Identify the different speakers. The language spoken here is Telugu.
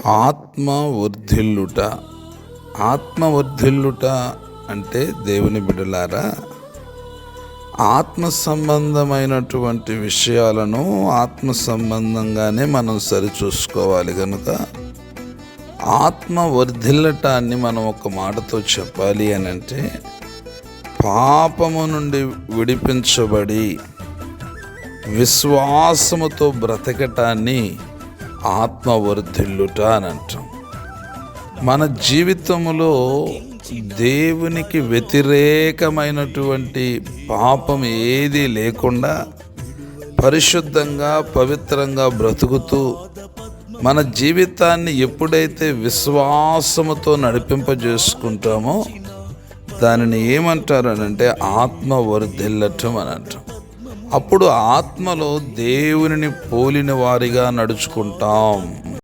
Speaker 1: ఆత్మ వర్ధిల్లుట. ఆత్మ వర్ధిల్లుట అంటే దేవుని బిడ్డలారా, ఆత్మ సంబంధమైనటువంటి విషయాలను ఆత్మ సంబంధంగానే మనం సరిచూసుకోవాలి. కనుక ఆత్మ వర్ధిల్లటాన్ని మనం ఒక మాటతో చెప్పాలి అని అంటే, పాపము నుండి విడిపించబడి విశ్వాసముతో బ్రతకటాన్ని ఆత్మ వర్ధిల్లుట అని అంటాం. మన జీవితంలో దేవునికి వ్యతిరేకమైనటువంటి పాపం ఏదీ లేకుండా పరిశుద్ధంగా పవిత్రంగా బ్రతుకుతూ మన జీవితాన్ని ఎప్పుడైతే విశ్వాసముతో నడిపింపజేసుకుంటామో దానిని ఏమంటారనంటే ఆత్మ వర్ధిల్లటం అని అంటాం. అప్పుడు ఆత్మలో దేవునిని పోలిన వారిగా నడుచుకుంటాం.